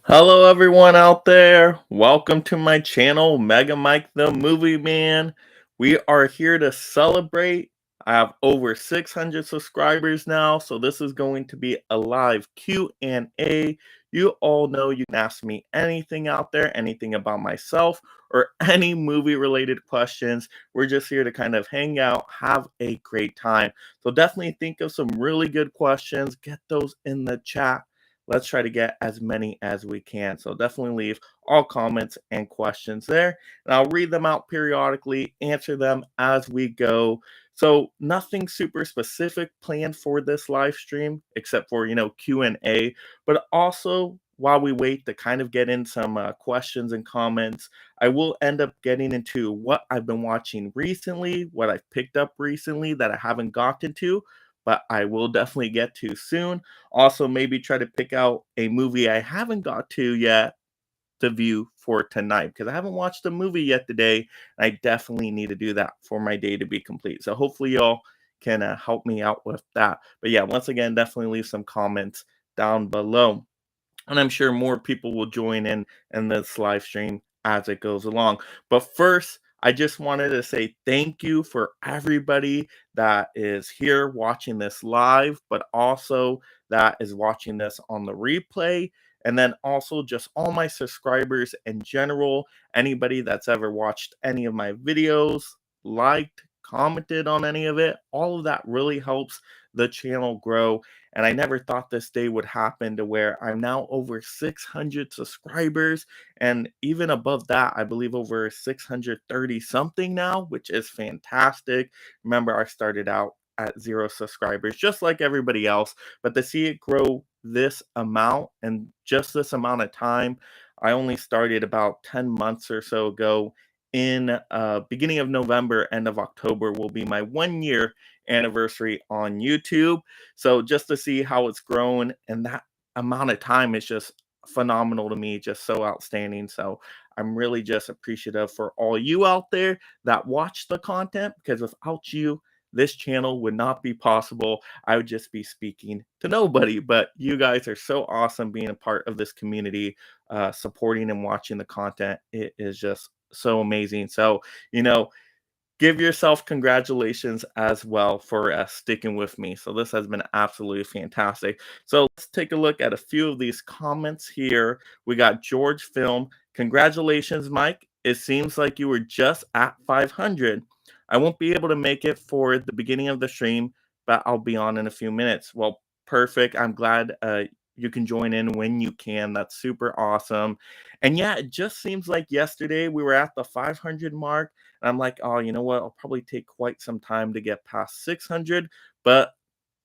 Hello, everyone out there. Welcome to my channel, Mega Mike the Movie Man. We are here to celebrate. I have over 600 subscribers now, so this is going to be a live Q&A. You all know you can ask me anything out there, anything about myself, or any movie-related questions. We're just here to kind of hang out, have a great time. So definitely think of some really good questions. Get those in the chat. Let's try to get as many as we can. So definitely leave all comments and questions there, and I'll read them out periodically, answer them as we go. So nothing super specific planned for this live stream except for, Q&A, but also while we wait to kind of get in some questions and comments, I will end up getting into what I've been watching recently, what I've picked up recently that I haven't gotten to, but I will definitely get to soon. Also, maybe try to pick out a movie I haven't got to yet to view for tonight because I haven't watched a movie yet today. And I definitely need to do that for my day to be complete. So hopefully y'all can help me out with that. But yeah, once again, definitely leave some comments down below, and I'm sure more people will join in this live stream as it goes along. But first, I just wanted to say thank you for everybody that is here watching this live, but also that is watching this on the replay. And then also just all my subscribers in general, anybody that's ever watched any of my videos, liked, commented on any of it, all of that really helps the channel grow. And I never thought this day would happen to where I'm now over 600 subscribers. And even above that, I believe over 630 something now, which is fantastic. Remember, I started out at 0 subscribers, just like everybody else. But to see it grow this amount and just this amount of time, I only started about 10 months or so ago. In beginning of November, end of October will be my 1 year anniversary on YouTube. So just to see how it's grown and that amount of time is just phenomenal to me, just so outstanding. So I'm really just appreciative for all you out there that watch the content because without you, this channel would not be possible. I would just be speaking to nobody, but you guys are so awesome being a part of this community, supporting and watching the content. It is just so amazing. So, you know, give yourself congratulations as well for sticking with me. So this has been absolutely fantastic. So let's take a look at a few of these comments here. We got George Film. Congratulations, Mike. It seems like you were just at 500. I won't be able to make it for the beginning of the stream, but I'll be on in a few minutes. Well, perfect. I'm glad you can join in when you can. That's super awesome. And yeah, it just seems like yesterday we were at the 500 mark. And I'm like, oh, you know what? I'll probably take quite some time to get past 600, but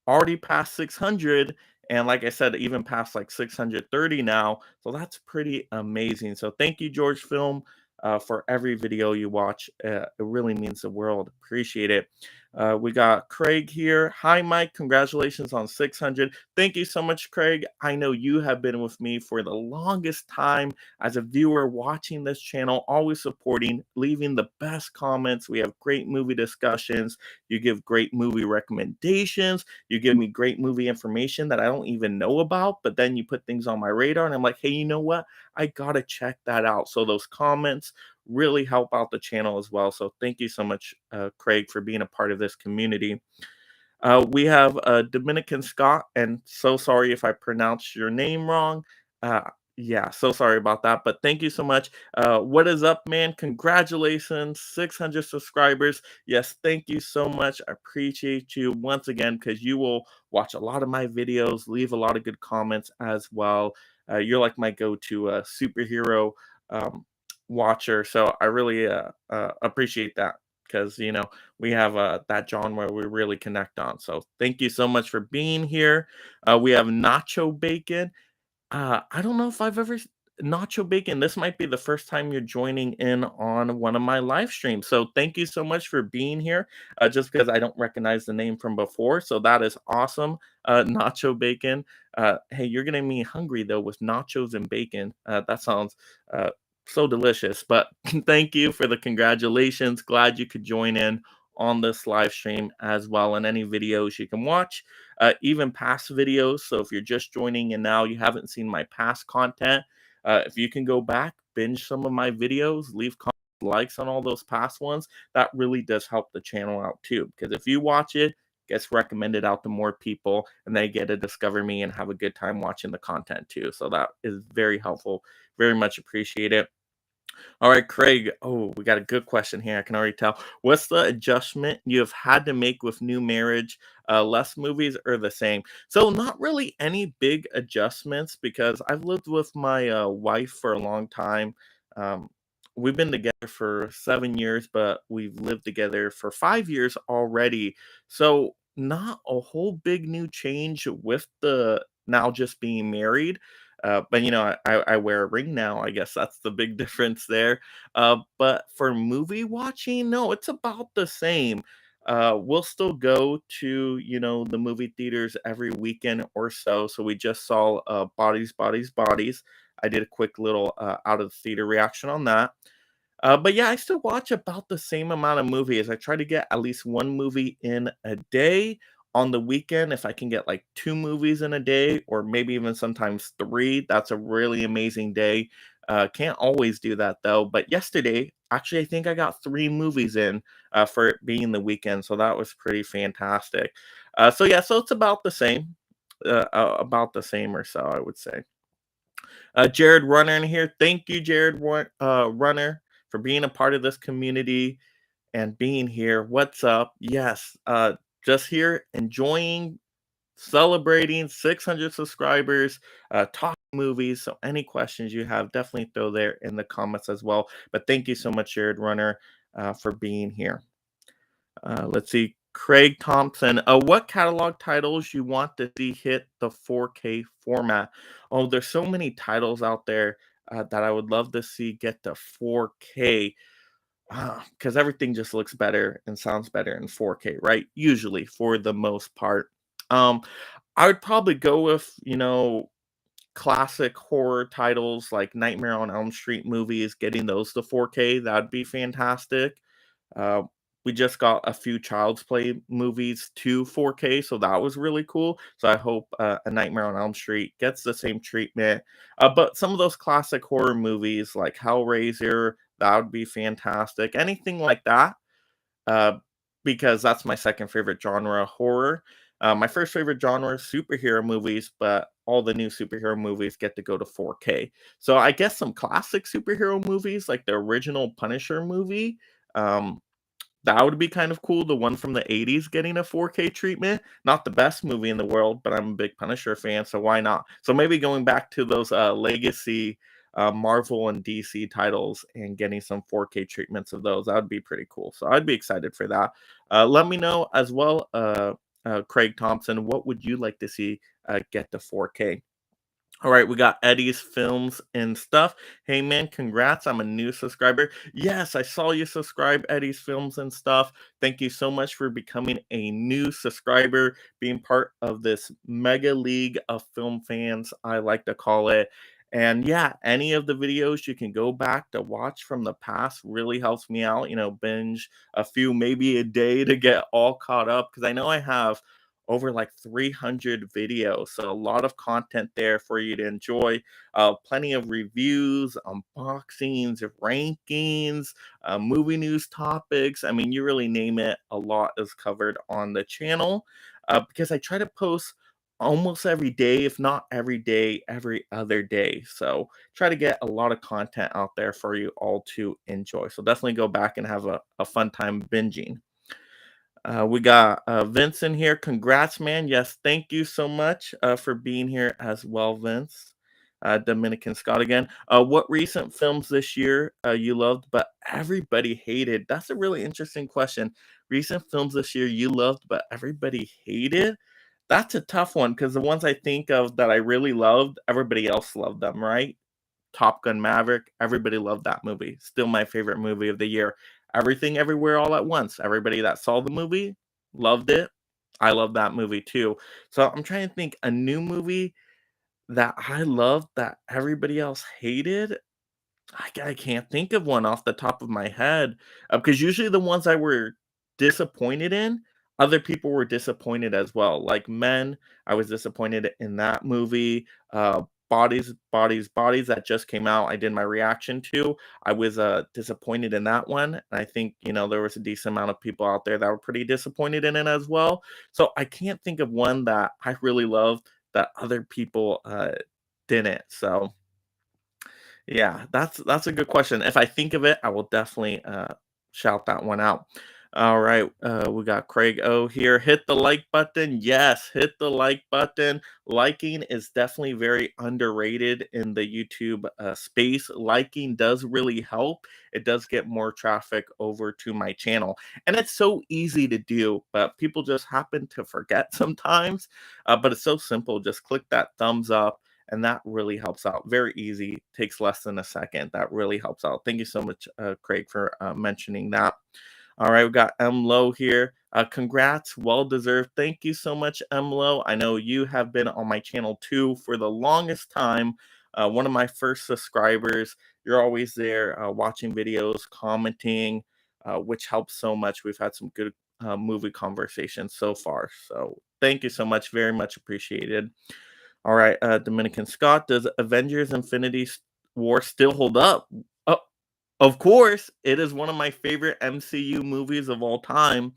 already past 600. And like I said, even past like 630 now. So that's pretty amazing. So thank you, George Film, for every video you watch. It really means the world. Appreciate it. We got Craig here. Hi, Mike. Congratulations on 600. Thank you so much, Craig. I know you have been with me for the longest time as a viewer watching this channel, always supporting, leaving the best comments. We have great movie discussions. You give great movie recommendations. You give me great movie information that I don't even know about, but then you put things on my radar and I'm like, hey, you know what? I gotta check that out. So those comments really help out the channel as well. So thank you so much, Craig, for being a part of this community. We have Dominican Scott, and so sorry if I pronounced your name wrong. Uh, yeah, so sorry about that, but thank you so much. What is up, man? Congratulations, 600 subscribers. Yes, thank you so much. I appreciate you once again because you will watch a lot of my videos, leave a lot of good comments as well. You're like my go-to superhero um, watcher, so I really appreciate that because we have that genre we really connect on. So thank you so much for being here. We have Nacho Bacon. I don't know if I've ever Nacho Bacon. This might be the first time you're joining in on one of my live streams. So thank you so much for being here. Just because I don't recognize the name from before, so that is awesome. Nacho Bacon. Hey, you're getting me hungry though with nachos and bacon. That sounds uh, so delicious. But thank you for the congratulations. Glad you could join in on this live stream as well, and any videos you can watch, even past videos. So if you're just joining in now, you haven't seen my past content, If you can go back, binge some of my videos, leave comments, likes on all those past ones, that really does help the channel out too. Because if you watch it, gets recommended out to more people and they get to discover me and have a good time watching the content too. So that is very helpful. Very much appreciate it. All right, Craig. Oh, we got a good question here. I can already tell. What's the adjustment you have had to make with new marriage? Less movies or the same? So, not really any big adjustments because I've lived with my wife for a long time. Um, we've been together for 7 years, but we've lived together for 5 years already. So, not a whole big new change with the now just being married. But I wear a ring now. I guess that's the big difference there. But for movie watching, no, it's about the same. We'll still go to the movie theaters every weekend or so. So we just saw Bodies, Bodies, Bodies. I did a quick little out of the theater reaction on that. But yeah, I still watch about the same amount of movies. I try to get at least one movie in a day. On the weekend, if I can get like two movies in a day, or maybe even sometimes three, that's a really amazing day. Can't always do that though. But yesterday, actually, I think I got three movies in for it being the weekend. So that was pretty fantastic. So yeah, so it's about the same or so, I would say. Jared Runner in here. Thank you, Runner, for being a part of this community and being here. What's up? Yes, just here enjoying, celebrating 600 subscribers, talking movies. So, any questions you have, definitely throw there in the comments as well. But thank you so much, Jared Runner, for being here. Let's see. Craig Thompson, what catalog titles you want to see hit the 4K format? Oh, there's so many titles out there that I would love to see get to 4K because everything just looks better and sounds better in 4K, right? Usually, for the most part. Um, I would probably go with, classic horror titles like Nightmare on Elm Street movies, getting those to 4K. That'd be fantastic. Uh, we just got a few Child's Play movies to 4K, so that was really cool. So I hope A Nightmare on Elm Street gets the same treatment. But some of those classic horror movies like Hellraiser, that would be fantastic. Anything like that, uh, because that's my second favorite genre, horror. My first favorite genre is superhero movies, but all the new superhero movies get to go to 4K. So I guess some classic superhero movies, like the original Punisher movie, um, that would be kind of cool, the one from the '80s getting a 4K treatment. Not the best movie in the world, but I'm a big Punisher fan, so why not? So maybe going back to those, legacy, Marvel and DC titles and getting some 4K treatments of those, that would be pretty cool. So I'd be excited for that. Let me know as well, Craig Thompson, what would you like to see, get to 4K? All right, we got Eddie's Films and Stuff. Hey man, congrats. I'm a new subscriber. Yes, I saw you subscribe, Eddie's Films and Stuff. Thank you so much for becoming a new subscriber, being part of this mega league of film fans, I like to call it. And yeah, any of the videos you can go back to watch from the past really helps me out. Binge a few, maybe a day to get all caught up. Because I know I have over like 300 videos. So a lot of content there for you to enjoy. Plenty of reviews, unboxings, rankings, movie news topics. I mean, you really name it, a lot is covered on the channel because I try to post almost every day, if not every day, every other day. So try to get a lot of content out there for you all to enjoy. So definitely go back and have a fun time binging. We got Vincent here. Congrats, man. Yes, thank you so much for being here as well, Vince. Dominican Scott again. What recent films this year you loved, but everybody hated? That's a really interesting question. Recent films this year you loved, but everybody hated? That's a tough one because the ones I think of that I really loved, everybody else loved them, right? Top Gun Maverick, everybody loved that movie. Still my favorite movie of the year. Everything Everywhere All at Once. Everybody that saw the movie loved it. I love that movie too. So I'm trying to think a new movie that I loved that everybody else hated. I can't think of one off the top of my head because usually the ones I were disappointed in, other people were disappointed as well. Like Men, I was disappointed in that movie. Bodies that just came out. I did my reaction to. I was disappointed in that one. And I think, there was a decent amount of people out there that were pretty disappointed in it as well. So I can't think of one that I really love that other people didn't. So yeah, that's a good question. If I think of it, I will definitely shout that one out. All right, we got Craig O here. Hit the like button. Yes, hit the like button. Liking is definitely very underrated in the YouTube space. Liking does really help. It does get more traffic over to my channel, and it's so easy to do, but people just happen to forget sometimes. But it's so simple. Just click that thumbs up and that really helps out. Very easy, takes less than a second. That really helps out. Thank you so much, Craig, for mentioning that. All right, we got M Low here. Congrats, well deserved. Thank you so much, M Low. I know you have been on my channel too for the longest time. One of my first subscribers. You're always there watching videos, commenting, which helps so much. We've had some good movie conversations so far. So thank you so much. Very much appreciated. All right, Dominican Scott, does Avengers War still hold up? Oh, of course, it is one of my favorite MCU movies of all time.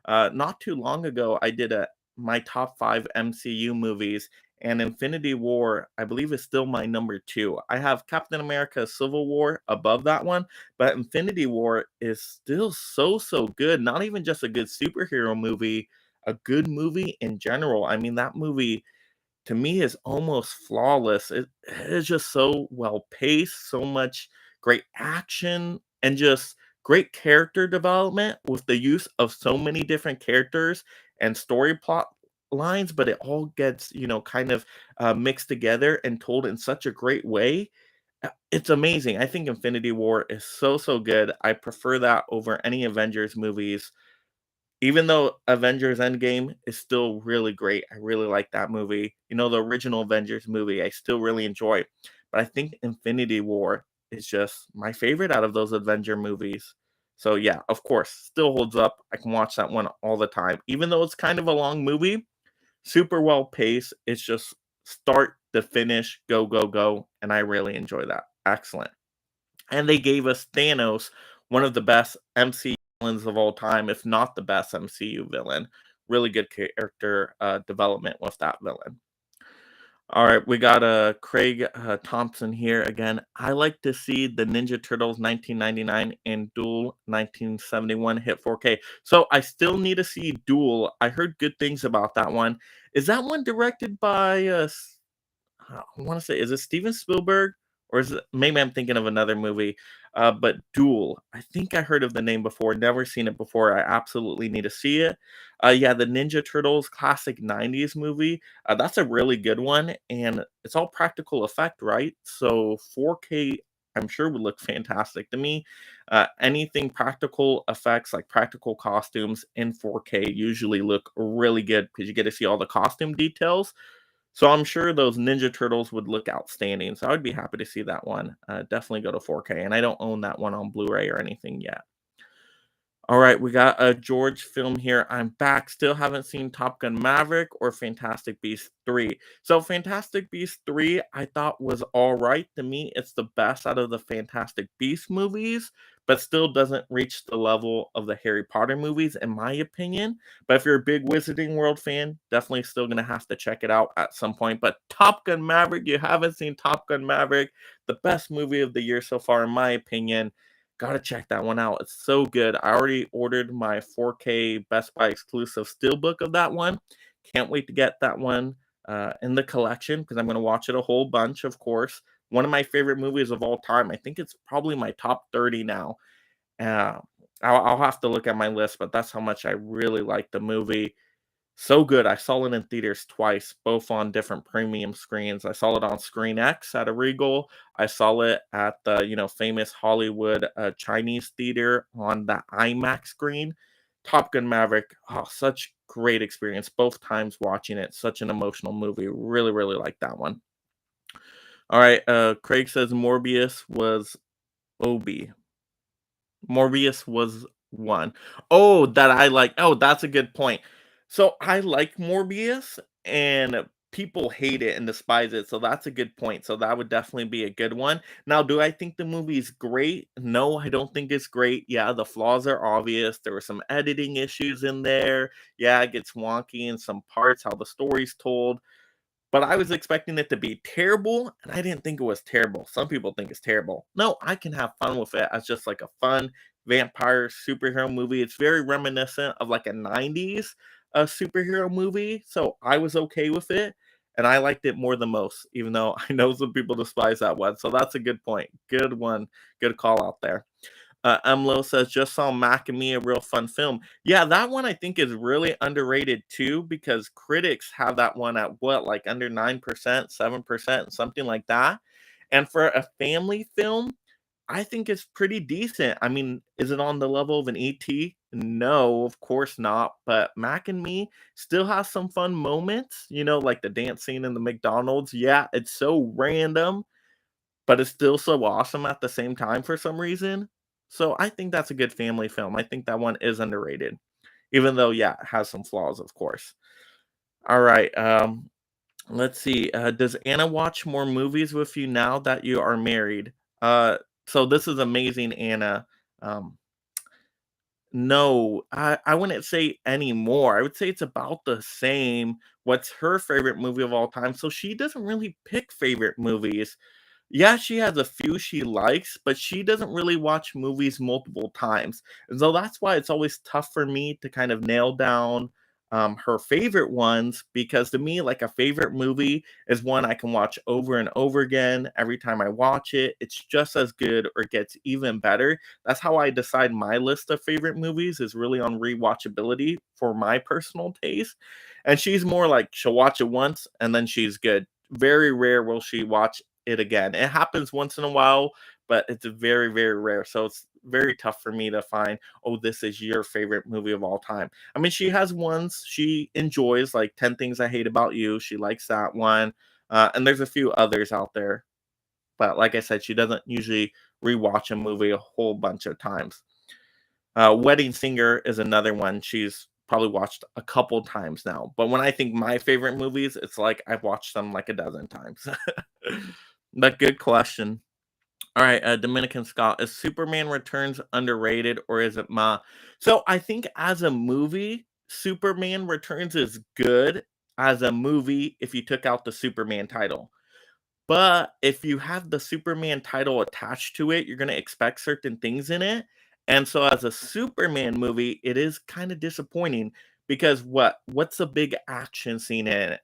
Not too long ago, I did my top 5 MCU movies, and Infinity War, I believe, is still my number 2. I have Captain America: Civil War above that one, but Infinity War is still so good. Not even just a good superhero movie, a good movie in general. I mean, that movie to me is almost flawless. It is just so well paced, so much great action, and just great character development with the use of so many different characters and story plot lines, but it all gets, kind of mixed together and told in such a great way. It's amazing. I think Infinity War is so good. I prefer that over any Avengers movies, even though Avengers Endgame is still really great. I really like that movie. The original Avengers movie, I still really enjoy. But I think Infinity War is just my favorite out of those Avenger movies. So yeah, of course, still holds up. I can watch that one all the time. Even though it's kind of a long movie, super well paced. It's just start to finish, go, go, go. And I really enjoy that. Excellent. And they gave us Thanos, one of the best MCU villains of all time, if not the best MCU villain. Really good character development with that villain. All right, we got Craig Thompson here again. I like to see the Ninja Turtles 1999 and Duel 1971 hit 4K. So I still need to see Duel. I heard good things about that one. Is that one directed by I want to say, is it Steven Spielberg or is it maybe I'm thinking of another movie? But Duel, I think I heard of the name before, never seen it before. I absolutely need to see it. Yeah, the Ninja Turtles classic 90s movie. That's a really good one, and it's all practical effect, right? So 4K, I'm sure would look fantastic to me. Anything practical effects, like practical costumes in 4K, usually look really good because you get to see all the costume details. So I'm sure those Ninja Turtles would look outstanding. So I would be happy to see that one. Definitely go to 4K. And I don't own that one on Blu-ray or anything yet. All right, we got a George film here. I'm back. Still haven't seen Top Gun Maverick or Fantastic Beasts 3. So Fantastic Beasts 3 I thought was all right. To me, it's the best out of the Fantastic Beasts movies, but still doesn't reach the level of the Harry Potter movies in my opinion. But if you're a big Wizarding World fan, definitely still going to have to check it out at some point. But Top Gun Maverick, you haven't seen Top Gun Maverick, the best movie of the year so far in my opinion. Gotta check that one out. It's so good. I already ordered my 4K Best Buy exclusive steelbook of that one. Can't wait to get that one in the collection because I'm going to watch it a whole bunch, of course. One of my favorite movies of all time. I think it's probably my top 30 now. Uh, I'll have to look at my list, but that's how much I really like the movie. So good. I saw it in theaters twice, both on different premium screens. I saw it on Screen X at a Regal. I saw it at the, famous Hollywood Chinese theater on the IMAX screen. Top Gun Maverick, oh, such great experience both times watching it. Such an emotional movie. Really, really like that one. All right, Craig says Morbius was Obi. Morbius was one. Oh, that I like. Oh, that's a good point. So I like Morbius, and people hate it and despise it, so that's a good point. So that would definitely be a good one. Now, do I think the movie's great? No, I don't think it's great. Yeah, the flaws are obvious. There were some editing issues in there. Yeah, it gets wonky in some parts, how the story's told. But I was expecting it to be terrible, and I didn't think it was terrible. Some people think it's terrible. No, I can have fun with it as just like a fun vampire superhero movie. It's very reminiscent of like a 90s superhero movie. So I was okay with it, and I liked it more than most, even though I know some people despise that one. So that's a good point. Good one. Good call out there. Emlo says, just saw Mac and Me, a real fun film. Yeah, that one I think is really underrated too, because critics have that one at what, like under 9%, 7%, something like that. And for a family film, I think it's pretty decent. I mean, is it on the level of an ET? No, of course not. But Mac and Me still has some fun moments, like the dance scene in the McDonald's. Yeah, it's so random, but it's still so awesome at the same time for some reason. So I think that's a good family film. I think that one is underrated, even though, yeah, it has some flaws, of course. All right. Let's see. Does Anna watch more movies with you now that you are married? Uh, so this is amazing, Anna. Um, no, I wouldn't say anymore. I would say it's about the same. What's her favorite movie of all time? So she doesn't really pick favorite movies. Yeah, she has a few she likes, but she doesn't really watch movies multiple times. And so that's why it's always tough for me to kind of nail down her favorite ones, because to me, like a favorite movie is one I can watch over and over again. Every time I watch it, it's just as good or gets even better. That's how I decide my list of favorite movies, is really on rewatchability for my personal taste. And she's more like she'll watch it once and then she's good. Very rare will she watch it again. It happens once in a while, but it's very, very rare. So it's very tough for me to find, oh, this is your favorite movie of all time. I mean, she has ones she enjoys, like 10 Things I Hate About You. She likes that one. And there's a few others out there. But like I said, she doesn't usually rewatch a movie a whole bunch of times. Wedding Singer is another one she's probably watched a couple times now. But when I think my favorite movies, it's like I've watched them like a dozen times. But good question. All right, Dominican Scott, is Superman Returns underrated or is it ma? So I think as a movie, Superman Returns is good as a movie if you took out the Superman title. But if you have the Superman title attached to it, you're gonna expect certain things in it. And so as a Superman movie, it is kind of disappointing because what's the big action scene in it?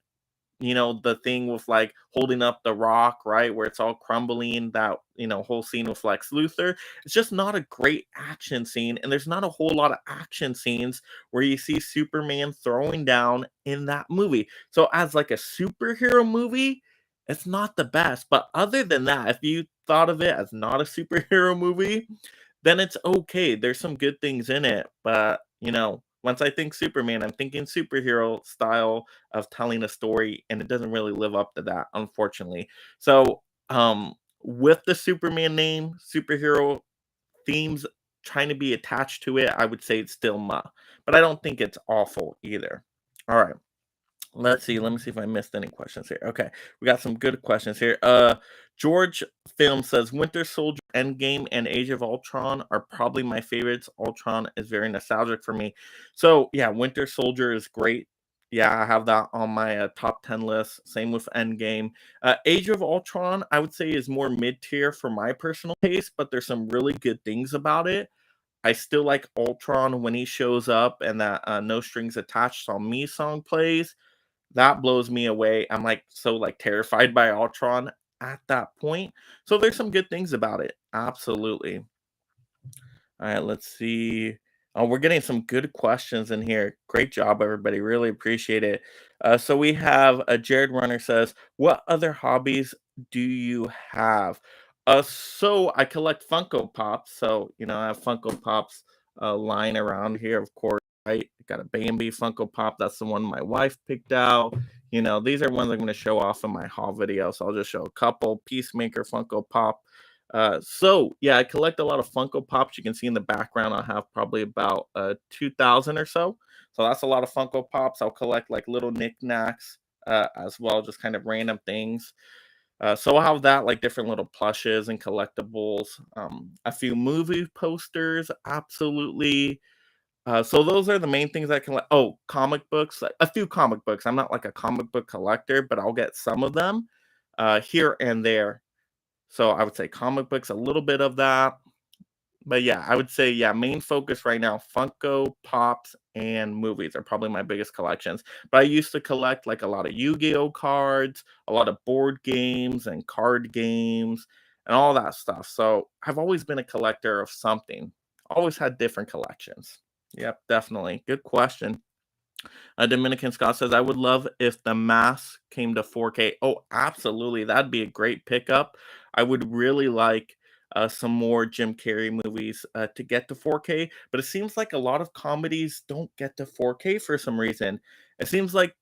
The thing with like holding up the rock, right? Where it's all crumbling, that, whole scene with Lex Luthor. It's just not a great action scene. And there's not a whole lot of action scenes where you see Superman throwing down in that movie. So as like a superhero movie, it's not the best. But other than that, if you thought of it as not a superhero movie, then it's okay. There's some good things in it, but once I think Superman, I'm thinking superhero style of telling a story, and it doesn't really live up to that, unfortunately. So, with the Superman name, superhero themes trying to be attached to it, I would say it's still Ma, but I don't think it's awful either. All right. Let's see. Let me see if I missed any questions here. Okay, we got some good questions here. George Film says Winter Soldier, Endgame, and Age of Ultron are probably my favorites. Ultron is very nostalgic for me. So yeah, Winter Soldier is great. Yeah, I have that on my top 10 list. Same with Endgame. Age of Ultron, I would say, is more mid tier for my personal taste, but there's some really good things about it. I still like Ultron when he shows up and that No Strings Attached on Me song plays. That blows me away. I'm, like, so, like, terrified by Ultron at that point. So there's some good things about it. Absolutely. All right, let's see. Oh, we're getting some good questions in here. Great job, everybody. Really appreciate it. So we have Jared Runner says, "What other hobbies do you have?" So I collect Funko Pops. So I have Funko Pops lying around here, of course. Right, got a Bambi Funko Pop. That's the one my wife picked out. These are ones I'm going to show off in my haul video. So I'll just show a couple. Peacemaker Funko Pop. So yeah, I collect a lot of Funko Pops. You can see in the background, I have probably about 2,000 or so. So that's a lot of Funko Pops. I'll collect like little knickknacks, as well, just kind of random things. So I'll have that, like different little plushes and collectibles. A few movie posters, absolutely. So those are the main things I can like. Oh, comic books, like a few comic books. I'm not like a comic book collector, but I'll get some of them here and there. So I would say comic books, a little bit of that. But yeah, I would say, yeah, main focus right now, Funko Pops and movies are probably my biggest collections. But I used to collect like a lot of Yu-Gi-Oh cards, a lot of board games and card games and all that stuff. So I've always been a collector of something. Always had different collections. Yep, definitely. Good question. Dominican Scott says, I would love if the mask came to 4K. Oh, absolutely. That'd be a great pickup. I would really like some more Jim Carrey movies to get to 4K, but it seems like a lot of comedies don't get to 4K for some reason. It seems like,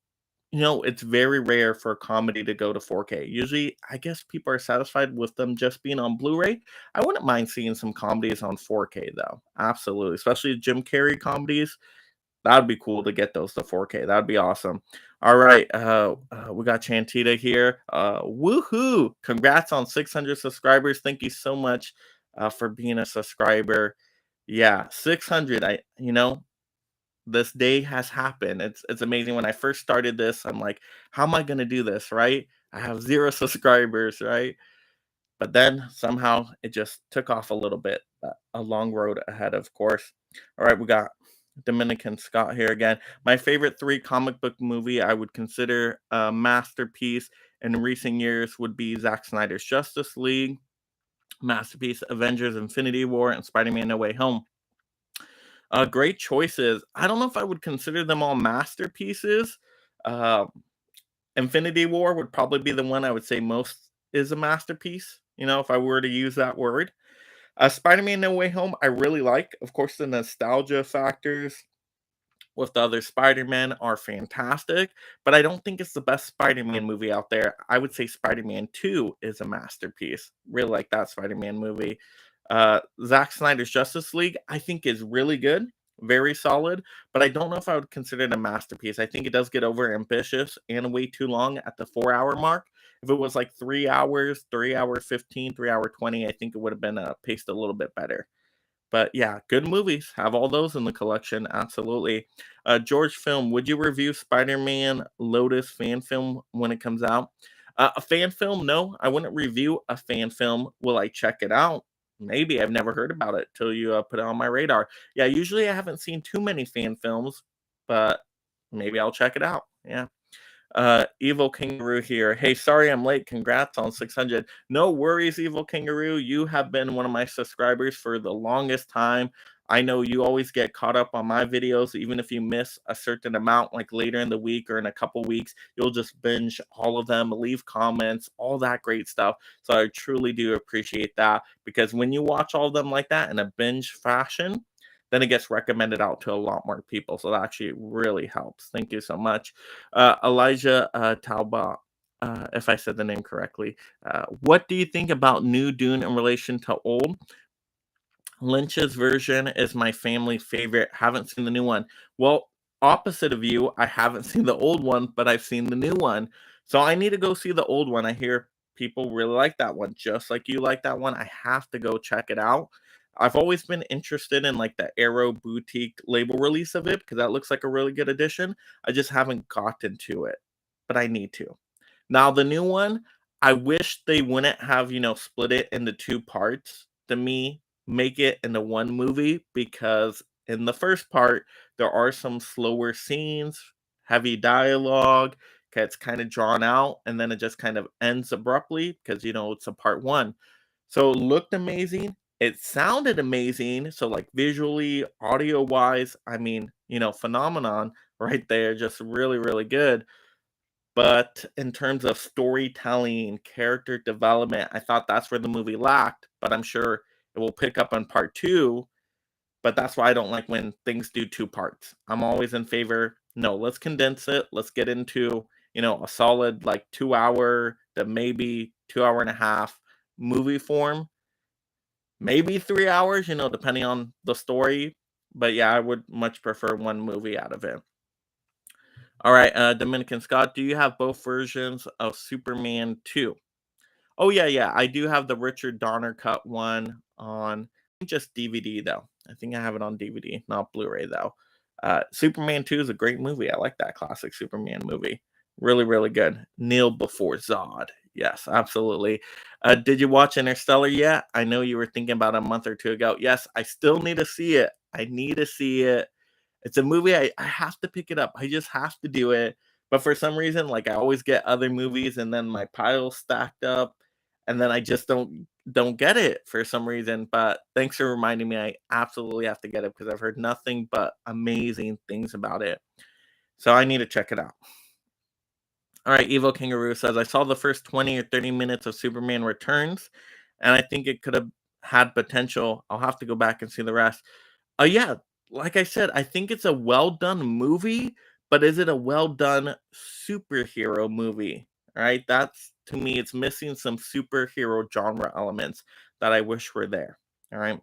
it's very rare for a comedy to go to 4K. Usually, I guess people are satisfied with them just being on Blu-ray. I wouldn't mind seeing some comedies on 4K though. Absolutely. Especially Jim Carrey comedies. That'd be cool to get those to 4K. That'd be awesome. All right, we got Chantita here. Woohoo! Congrats on 600 subscribers. Thank you so much for being a subscriber. Yeah, 600. This day has happened. It's amazing. When I first started this, I'm like, how am I gonna do this? Right? I have zero subscribers, right? But then somehow it just took off a little bit. A long road ahead, of course. All right, we got Dominican Scott here again. My favorite three comic book movie I would consider a masterpiece in recent years would be Zack Snyder's Justice League, masterpiece Avengers Infinity War, and Spider Man No Way Home. Great choices. I don't know if I would consider them all masterpieces. Uh, Infinity War would probably be the one I would say most is a masterpiece, if I were to use that word. Spider-Man No Way Home, I really like. Of course, the nostalgia factors with the other Spider-Man are fantastic, but I don't think it's the best Spider-Man movie out there. I would say Spider-Man 2 is a masterpiece. Really like that Spider-Man movie. Zack Snyder's Justice League, I think is really good, very solid, but I don't know if I would consider it a masterpiece. I think it does get over ambitious and way too long at the 4 hour mark. If it was like 3 hours, 3 hour 15, 3 hour 20, I think it would have been paced a little bit better. But yeah, good movies. Have all those in the collection. Absolutely. George Film, would you review Spider Man Lotus fan film when it comes out? A fan film? No, I wouldn't review a fan film. Will I check it out? Maybe. I've never heard about it till you put it on my radar. Yeah, usually I haven't seen too many fan films, but maybe I'll check it out. Yeah. Evil Kangaroo here. Hey, sorry I'm late. Congrats on 600. No worries, Evil Kangaroo. You have been one of my subscribers for the longest time. I know you always get caught up on my videos, even if you miss a certain amount, like later in the week or in a couple weeks, you'll just binge all of them, leave comments, all that great stuff. So I truly do appreciate that because when you watch all of them like that in a binge fashion, then it gets recommended out to a lot more people. So that actually really helps. Thank you so much. Elijah Talbot, if I said the name correctly. What do you think about New Dune in relation to old? Lynch's version is my family favorite. Haven't seen the new one. Well, opposite of you, I haven't seen the old one, but I've seen the new one. So I need to go see the old one. I hear people really like that one, just like you like that one. I have to go check it out. I've always been interested in like the Arrow Boutique label release of it because that looks like a really good addition. I just haven't gotten to it, but I need to. Now the new one, I wish they wouldn't have, split it into two parts. To me, make it into one movie because in the first part, there are some slower scenes, heavy dialogue, it's kind of drawn out, and then it just kind of ends abruptly because it's a part one. So it looked amazing. It sounded amazing. So like visually, audio wise, I mean, phenomenon right there, just really, really good. But in terms of storytelling, character development, I thought that's where the movie lacked, but I'm sure it will pick up on part two. But that's why I don't like when things do two parts. I'm always in favor, no, let's condense it. Let's get into, a solid like 2 hour to maybe 2 hour and a half movie form. Maybe 3 hours, depending on the story. But yeah, I would much prefer one movie out of it. All right, Dominican Scott, do you have both versions of Superman 2? Oh, yeah, yeah, I do have the Richard Donner cut one on just DVD, though. I think I have it on DVD, not Blu-ray, though. Superman 2 is a great movie. I like that classic Superman movie. Really, really good. Kneel before Zod. Yes, absolutely. Did you watch Interstellar yet? I know you were thinking about a month or two ago. Yes, I still need to see it. I need to see it. It's a movie I have to pick it up. I just have to do it. But for some reason, like I always get other movies and then my pile's stacked up and then I just don't get it for some reason. But thanks for reminding me. I absolutely have to get it because I've heard nothing but amazing things about it. So I need to check it out. All right, Evo Kangaroo says I saw the first 20 or 30 minutes of Superman Returns, and I think it could have had potential. I'll have to go back and see the rest. Yeah, like I said, I think it's a well done movie, but is it a well done superhero movie? Right? That's to me, it's missing some superhero genre elements that I wish were there. All right.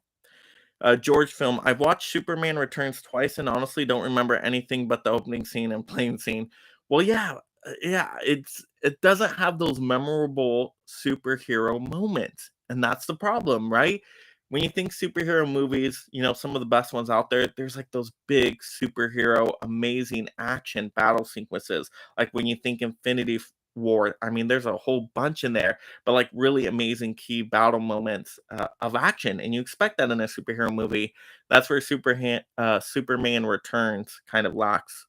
George film. I've watched Superman Returns twice and honestly don't remember anything but the opening scene and plane scene. Well, yeah, yeah, it doesn't have those memorable superhero moments, and that's the problem, right? When you think superhero movies, some of the best ones out there, there's like those big superhero, amazing action battle sequences. Like when you think War, I mean, there's a whole bunch in there, but like really amazing key battle moments of action, and you expect that in a superhero movie. That's where Superman Returns kind of lacks.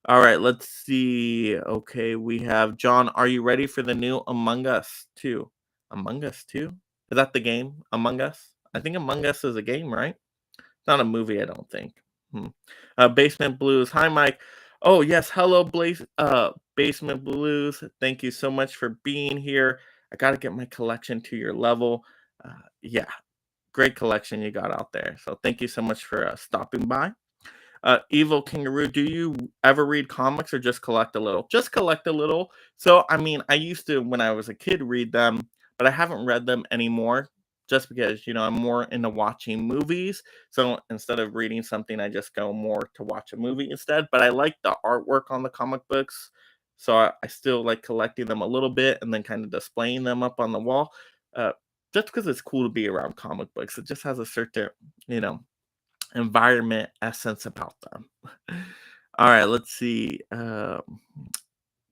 All right, let's see. Okay, we have John. Are you ready for the new Among Us 2? Among Us 2? Is that the game? Among Us? I think Among Us is a game, right? Not a movie, I don't think. Hmm. Basement Blues. Hi, Mike. Oh, yes. Hello, Basement Blues. Thank you so much for being here. I got to get my collection to your level. Yeah, great collection you got out there. So thank you so much for stopping by. Evil Kangaroo, do you ever read comics or just collect a little? Just collect a little. So, I mean, I used to, when I was a kid, read them, but I haven't read them anymore just because, I'm more into watching movies. So instead of reading something, I just go more to watch a movie instead. But I like the artwork on the comic books. So I still like collecting them a little bit and then kind of displaying them up on the wall. Uh, just because it's cool to be around comic books. It just has a certain, you know, environment essence about them. All right, let's see.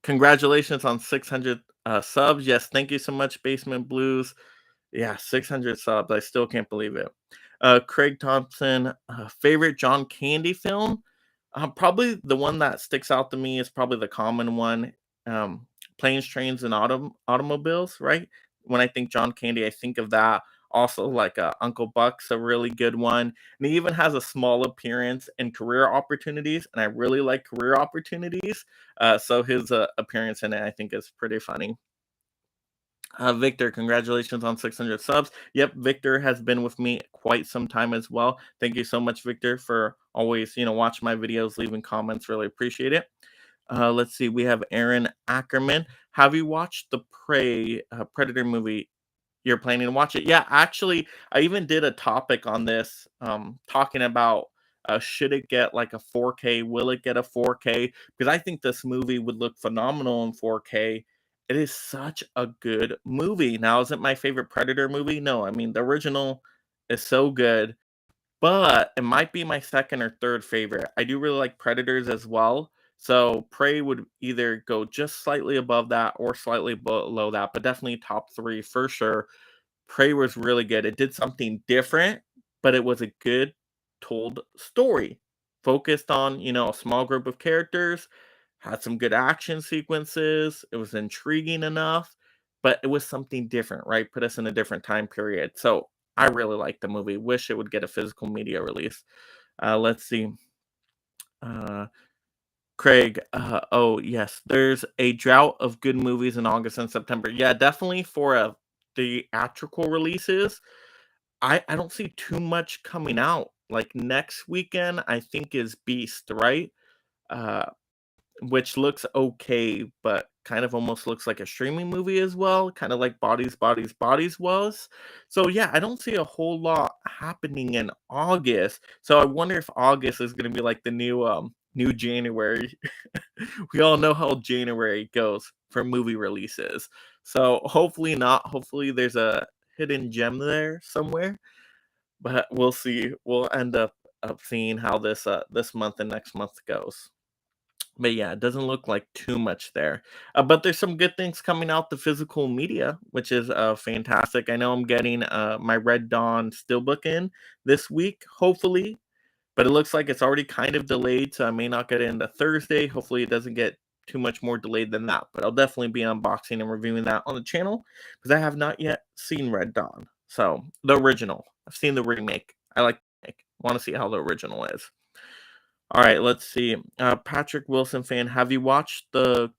Congratulations on 600 subs. Yes, thank you so much, Basement Blues. Yeah, 600 subs. I still can't believe it. Craig Thompson, favorite John Candy film? Probably the one that sticks out to me is probably the common one. Planes, Trains, and Automobiles, right? When I think John Candy, I think of that. Also, like Uncle Buck's a really good one. And he even has a small appearance in Career Opportunities. And I really like Career Opportunities. So his appearance in it, I think, is pretty funny. Victor, congratulations on 600 subs. Yep, Victor has been with me quite some time as well. Thank you so much, Victor, for always, watching my videos, leaving comments. Really appreciate it. Let's see. We have Aaron Ackerman. Have you watched the Predator movie? You're planning to watch it? Yeah, actually, I even did a topic on this, talking about should it get like a 4K? Will it get a 4K? Because I think this movie would look phenomenal in 4K. It is such a good movie. Now, is it my favorite Predator movie? No, I mean the original is so good, but it might be my second or third favorite. I do really like Predators as well. So Prey would either go just slightly above that or slightly below that, but definitely top three for sure. Prey was really good. It did something different, but it was a good told story. Focused on, a small group of characters, had some good action sequences. It was intriguing enough, but it was something different, right? Put us in a different time period. So I really liked the movie. Wish it would get a physical media release. Let's see. Uh, Craig, oh yes, there's a drought of good movies in August and September. Yeah, definitely for theatrical releases. I don't see too much coming out. Like next weekend, I think is Beast, right? Uh, which looks okay, but kind of almost looks like a streaming movie as well, kind of like Bodies, Bodies, Bodies was. So yeah, I don't see a whole lot happening in August. So I wonder if August is going to be like the new new January. We all know how January goes for movie releases. So hopefully not. Hopefully there's a hidden gem there somewhere. But we'll see. We'll end up seeing how this month and next month goes. But yeah, it doesn't look like too much there. But there's some good things coming out the physical media, which is fantastic. I know I'm getting my Red Dawn Steelbook in this week, hopefully. But it looks like it's already kind of delayed, so I may not get it into Thursday. Hopefully, it doesn't get too much more delayed than that. But I'll definitely be unboxing and reviewing that on the channel because I have not yet seen Red Dawn. So the original. I've seen the remake. I like the remake. Want to see how the original is. All right, let's see. Patrick Wilson fan, have you watched the?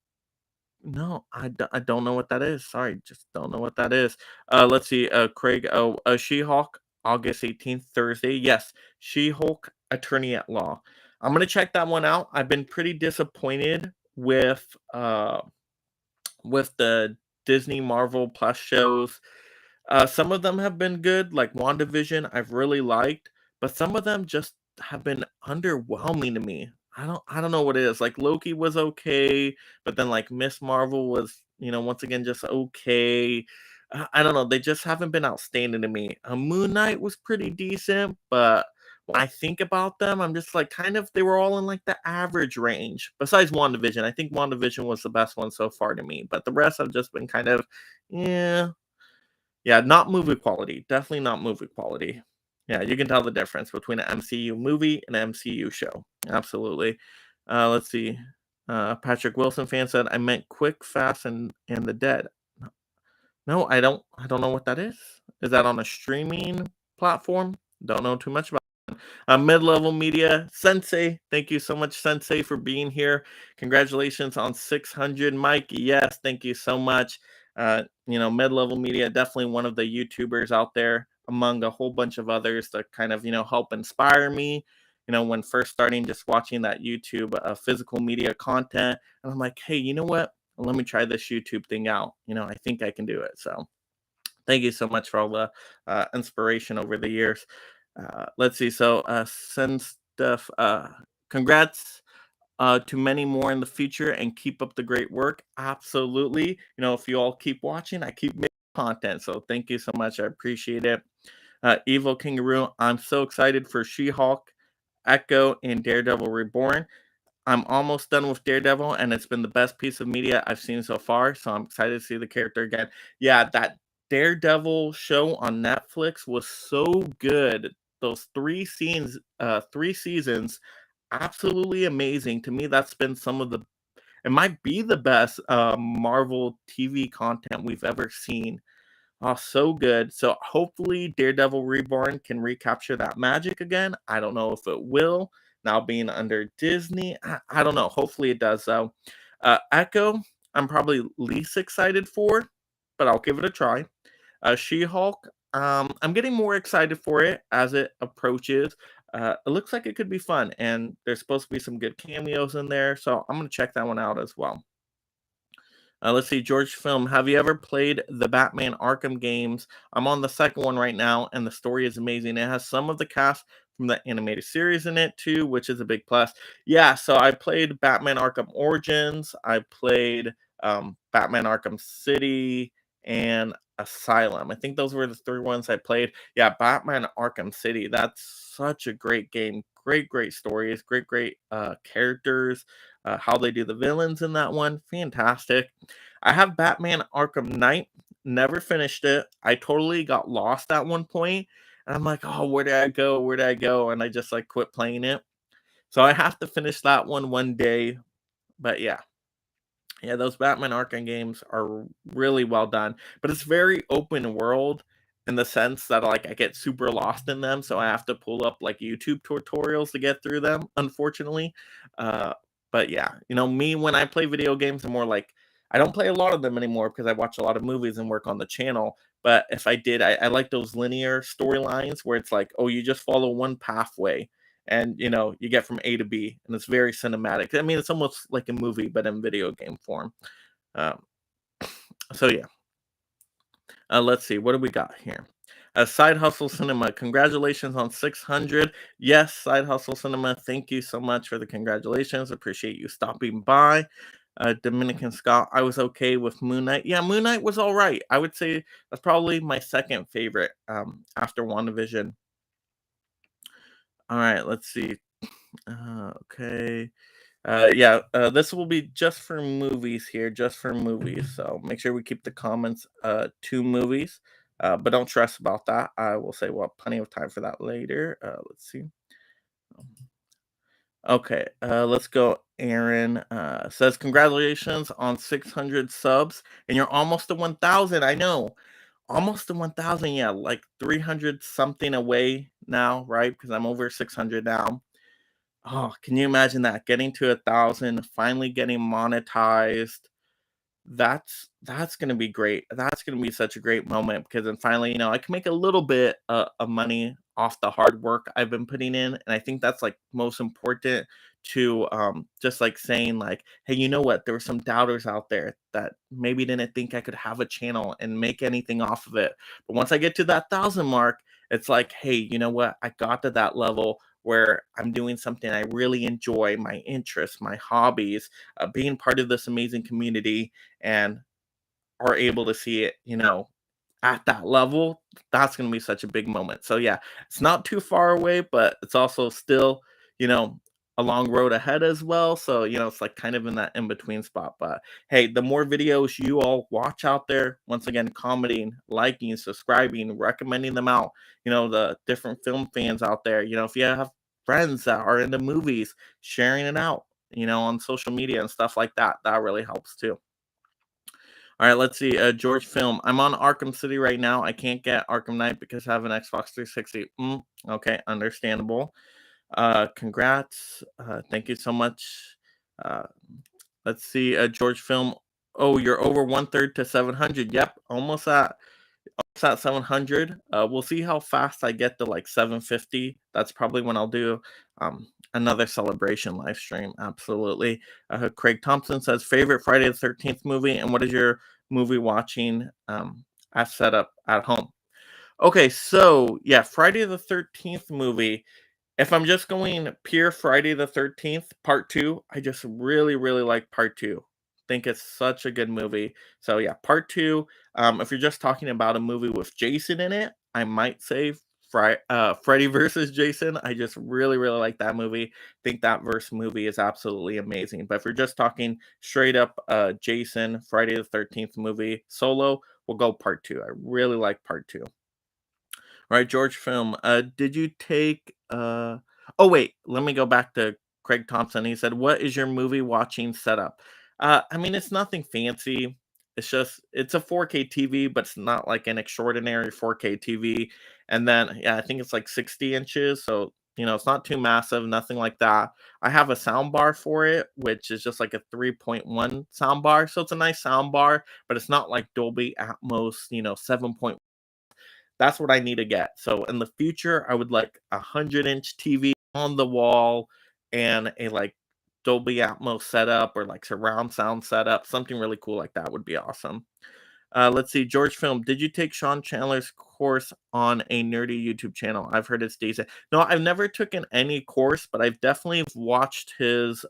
No, I don't know what that is. Sorry, just don't know what that is. Let's see. Craig. Oh, She-Hulk, August 18th, Thursday. Yes, She-Hulk, Attorney at Law. I'm gonna check that one out. I've been pretty disappointed with the Disney Marvel Plus shows. Some of them have been good, like WandaVision, I've really liked, but some of them just have been underwhelming to me. I don't know what it is. Like Loki was okay, but then like Miss Marvel was, once again just okay. I don't know. They just haven't been outstanding to me. Moon Knight was pretty decent, but when I think about them, I'm just like kind of they were all in like the average range. Besides WandaVision, I think WandaVision was the best one so far to me, but the rest have just been kind of yeah, yeah, not movie quality. Definitely not movie quality. Yeah, you can tell the difference between an MCU movie and an MCU show. Absolutely. Let's see. Patrick Wilson fan said, "I meant Quick, Fast, and the Dead." No, I don't know what that is. Is that on a streaming platform? Don't know too much about. Mid-level media Sensei, thank you so much, Sensei, for being here. Congratulations on 600, Mike. Yes, thank you so much. Mid-level media, definitely one of the YouTubers out there among a whole bunch of others to kind of help inspire me. When first starting, just watching that YouTube physical media content, and I'm like, hey, you know what? Let me try this YouTube thing out. I think I can do it. So thank you so much for all the inspiration over the years. Let's see. So, send stuff. Congrats to many more in the future and keep up the great work. Absolutely. If you all keep watching, I keep making content. So, thank you so much. I appreciate it. Evil Kangaroo, I'm so excited for She Hulk, Echo, and Daredevil Reborn. I'm almost done with Daredevil, and it's been the best piece of media I've seen so far. So I'm excited to see the character again. Yeah, that Daredevil show on Netflix was so good. Those three seasons, absolutely amazing. To me, that's been it might be the best Marvel TV content we've ever seen. Oh, so good. So hopefully Daredevil Reborn can recapture that magic again. I don't know if it will. Now being under Disney, I don't know. Hopefully it does though. Echo, I'm probably least excited for, but I'll give it a try. She-Hulk, I'm getting more excited for it as it approaches. It looks like it could be fun, and there's supposed to be some good cameos in there, so I'm gonna check that one out as well. Let's see, George Film. Have you ever played the Batman Arkham games? I'm on the second one right now, and the story is amazing. It has some of the cast from the animated series in it too, which is a big plus. Yeah, so I played Batman Arkham Origins. I played Batman Arkham City and Asylum. I think those were the three ones I played. Yeah, Batman Arkham City. That's such a great game. Great, great stories. Great, great characters. How they do the villains in that one, fantastic. I have Batman Arkham Knight, never finished it. I totally got lost at one point, and I'm like, oh, where did I go? Where did I go? And I just like quit playing it. So I have to finish that one day. But yeah, those Batman Arkham games are really well done, but it's very open world in the sense that like I get super lost in them, so I have to pull up like YouTube tutorials to get through them, unfortunately. Uh, but yeah, me when I play video games, I'm more like I don't play a lot of them anymore because I watch a lot of movies and work on the channel. But if I did, I like those linear storylines where it's like, oh, you just follow one pathway and you get from A to B, and it's very cinematic. I mean, it's almost like a movie, but in video game form. Um, so yeah, let's see, what do we got here? Side Hustle Cinema, congratulations on 600. Yes, Side Hustle Cinema, thank you so much for the congratulations. Appreciate you stopping by. Dominican Scott, I was okay with Moon Knight. Yeah, Moon Knight was all right. I would say that's probably my second favorite after WandaVision. All right, let's see. Okay. Yeah, this will be just for movies here, just for movies. So make sure we keep the comments to movies, but don't stress about that. I will say we'll have plenty of time for that later. Let's see. Okay, let's go. Aaron says, congratulations on 600 subs, and you're almost to 1,000. I know. Almost to 1,000. Yeah, like 300 something away now, right? Because I'm over 600 now. Oh, can you imagine that? Getting to 1,000, finally getting monetized. That's gonna be great. That's gonna be such a great moment because then finally, I can make a little bit of money off the hard work I've been putting in, and I think that's like most important to just like saying like, hey, you know what? There were some doubters out there that maybe didn't think I could have a channel and make anything off of it. But once I get to that 1,000 mark, it's like, hey, you know what? I got to that level where I'm doing something I really enjoy, my interests, my hobbies, being part of this amazing community and are able to see it, at that level, that's going to be such a big moment. So yeah, it's not too far away, but it's also still, you know, a long road ahead as well. So, it's like kind of in that in between spot. But hey, the more videos you all watch out there, once again, commenting, liking, subscribing, recommending them out, the different film fans out there, if you have friends that are into movies, sharing it out, on social media and stuff like that, that really helps too. All right, let's see. George Film. I'm on Arkham City right now. I can't get Arkham Knight because I have an Xbox 360. Okay, understandable. Congrats. Thank you so much. Uh, let's see. George Film. Oh, you're over one third to 700. Yep, almost at 700. We'll see how fast I get to like 750. That's probably when I'll do another celebration live stream. Absolutely. Craig Thompson says, favorite Friday the 13th movie, and what is your movie watching at setup at home? Okay, so yeah, Friday the 13th movie. If I'm just going pure Friday the 13th, part two, I just really, really like part two. Think it's such a good movie. So yeah, part two. If you're just talking about a movie with Jason in it, I might say Freddy versus Jason. I just really, really like that movie. Think that verse movie is absolutely amazing. But if you're just talking straight up Jason, Friday the 13th movie, solo, we'll go part two. I really like part two. All right, George Film. Did you take oh wait, let me go back to Craig Thompson. He said, "What is your movie watching setup?" I mean, it's nothing fancy. It's a 4K TV, but it's not like an extraordinary 4K TV. And then yeah, I think it's like 60 inches, so it's not too massive, nothing like that. I have a sound bar for it, which is just like a 3.1 sound bar. So it's a nice sound bar, but it's not like Dolby Atmos, 7. That's what I need to get. So in the future, I would like 100-inch TV on the wall and a like Dolby Atmos setup or like surround sound setup. Something really cool like that would be awesome. Let's see, George Film. Did you take Sean Chandler's course on a nerdy YouTube channel? I've heard it's decent. No, I've never taken any course, but I've definitely watched his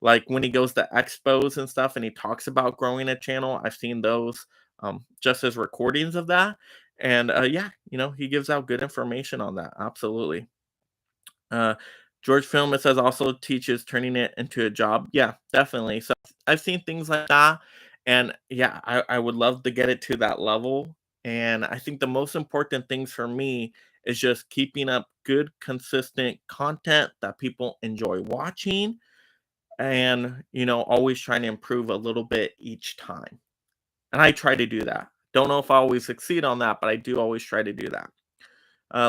like when he goes to expos and stuff and he talks about growing a channel. I've seen those just as recordings of that. And yeah, he gives out good information on that. Absolutely. Uh, George Film, it says also teaches turning it into a job. Yeah, definitely. So I've seen things like that. And yeah, I would love to get it to that level. And I think the most important things for me is just keeping up good, consistent content that people enjoy watching and always trying to improve a little bit each time, and I try to do that. Don't know if I always succeed on that, but I do always try to do that.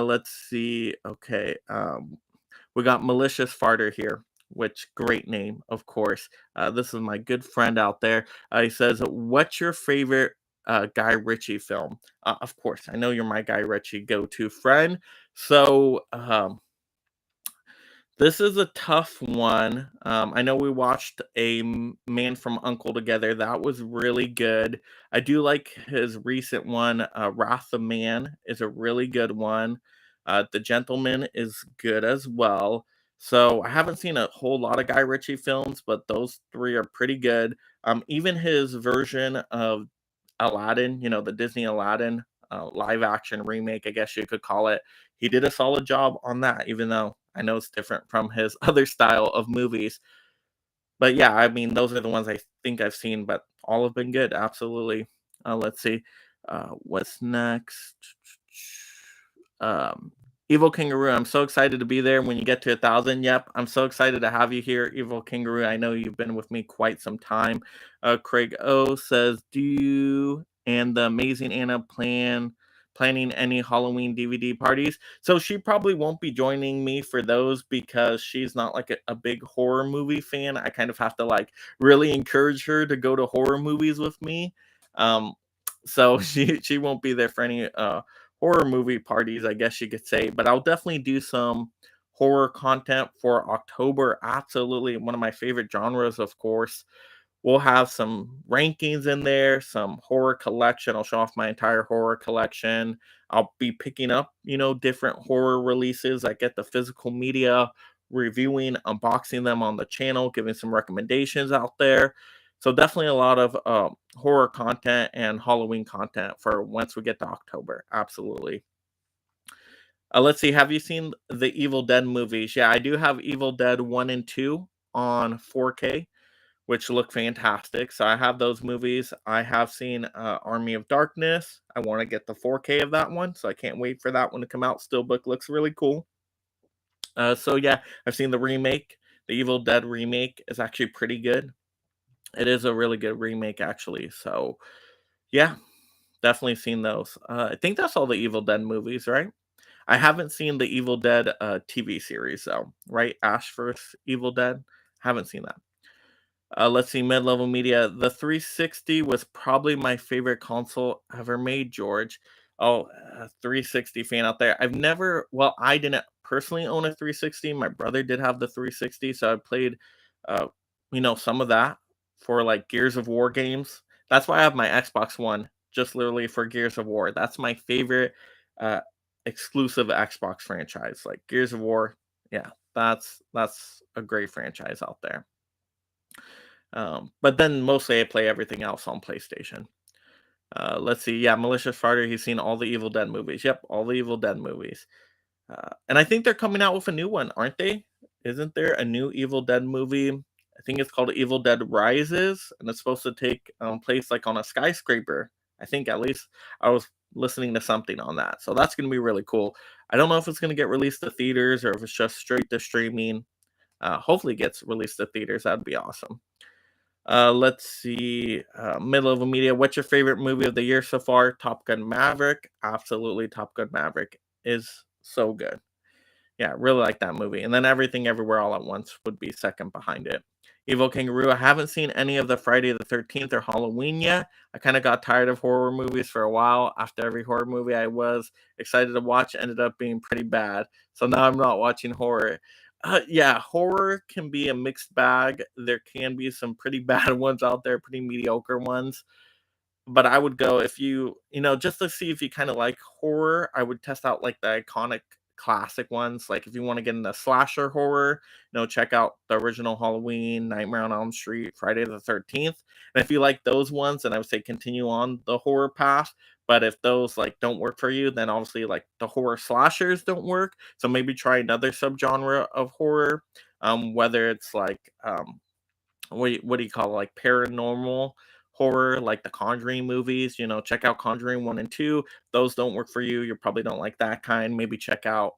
Let's see. Okay, we got malicious farter here, which great name, of course. This is my good friend out there. He says, what's your favorite Guy Ritchie film? Of course, I know you're my Guy Ritchie go-to friend. So This is a tough one. I know we watched Man from Uncle together. That was really good. I do like his recent one, Wrath of Man is a really good one. The Gentleman is good as well. So I haven't seen a whole lot of Guy Ritchie films, but those three are pretty good. Even his version of Aladdin, the Disney Aladdin live action remake, I guess you could call it. He did a solid job on that, even though I know it's different from his other style of movies. But yeah, I mean, those are the ones I think I've seen, but all have been good. Absolutely. Let's see. What's next? Um, Evil Kangaroo. I'm so excited to be there when you get to 1,000. Yep, I'm so excited to have you here, Evil Kangaroo. I know you've been with me quite some time. Craig O says, "Do you and the Amazing Anna planning any Halloween DVD parties?" So she probably won't be joining me for those because she's not like a big horror movie fan. I kind of have to like really encourage her to go to horror movies with me. Um, so she won't be there for any horror movie parties, I guess you could say. But I'll definitely do some horror content for October. Absolutely, one of my favorite genres, of course. We'll have some rankings in there, some horror collection. I'll show off my entire horror collection. I'll be picking up, different horror releases. I get the physical media, reviewing, unboxing them on the channel, giving some recommendations out there. So definitely a lot of horror content and Halloween content for once we get to October. Absolutely. Let's see. Have you seen the Evil Dead movies? Yeah, I do have Evil Dead 1 and 2 on 4K, which look fantastic. So I have those movies. I have seen Army of Darkness. I want to get the 4K of that one, so I can't wait for that one to come out. Steelbook looks really cool. So yeah, I've seen the remake. The Evil Dead remake is actually pretty good. It is a really good remake, actually. So yeah, definitely seen those. I think that's all the Evil Dead movies, right? I haven't seen the Evil Dead TV series though, right? Ash vs. Evil Dead. Haven't seen that. Let's see, mid-level media. The 360 was probably my favorite console ever made, George. Oh, 360 fan out there. Well, I didn't personally own a 360. My brother did have the 360, so I played, uh, some of that for like Gears of War games. That's why I have my Xbox One, just literally for Gears of War. That's my favorite uh, exclusive Xbox franchise, like Gears of War. Yeah, that's a great franchise out there. But then mostly I play everything else on PlayStation. Let's see. Yeah, Malicious Farter. He's seen all the Evil Dead movies. Yep, all the Evil Dead movies. And I think they're coming out with a new one, aren't they? Isn't there a new Evil Dead movie? I think it's called Evil Dead Rises, and it's supposed to take place like on a skyscraper. I think at least I was listening to something on that. So that's going to be really cool. I don't know if it's going to get released to theaters or if it's just straight to streaming. Hopefully, it gets released to theaters. That'd be awesome. Let's see. Middle of a media. What's your favorite movie of the year so far? Top Gun Maverick. Absolutely, Top Gun Maverick is so good. Yeah, really like that movie. And then Everything Everywhere All at Once would be second behind it. Evil Kangaroo. I haven't seen any of the Friday the 13th or Halloween yet. I kind of got tired of horror movies for a while. After every horror movie I was excited to watch ended up being pretty bad. So now I'm not watching horror. Yeah, horror can be a mixed bag. There can be some pretty bad ones out there, pretty mediocre ones. But I would go if just to see if you kind of like horror, I would test out like the iconic classic ones. Like if you want to get into slasher horror, check out the original Halloween, Nightmare on Elm Street, Friday the 13th. And if you like those ones, then I would say continue on the horror path. But if those like don't work for you, then obviously like the horror slashers don't work. So maybe try another subgenre of horror. Whether it's like what do you call it, like paranormal horror, like the Conjuring movies. Check out Conjuring 1 and 2. Those don't work for you. You probably don't like that kind. Maybe check out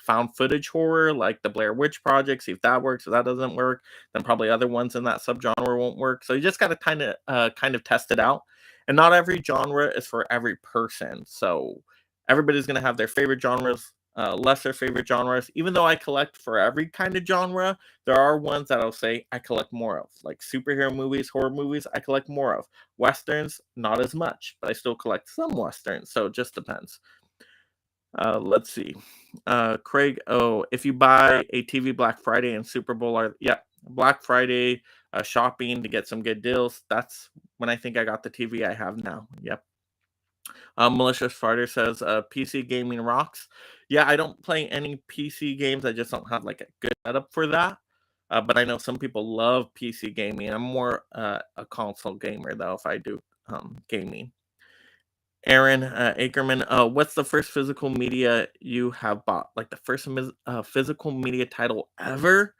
found footage horror, like the Blair Witch Project. See if that works. If that doesn't work, then probably other ones in that subgenre won't work. So you just got to kind of test it out. And not every genre is for every person. So everybody's gonna have their favorite genres. Lesser favorite genres, even though I collect for every kind of genre, there are ones that I'll say I collect more of, like superhero movies, horror movies, I collect more of. Westerns, not as much, but I still collect some westerns, so it just depends. Let's see. Craig, oh, if you buy a TV Black Friday and Super Bowl are yep, Black Friday shopping to get some good deals. That's when I think I got the TV I have now. Yep. Malicious Farter says PC gaming rocks. Yeah, I don't play any PC games. I just don't have like a good setup for that. But I know some people love PC gaming. I'm more a console gamer though. If I do gaming. Aaron Ackerman, what's the first physical media you have bought? Like the first physical media title ever?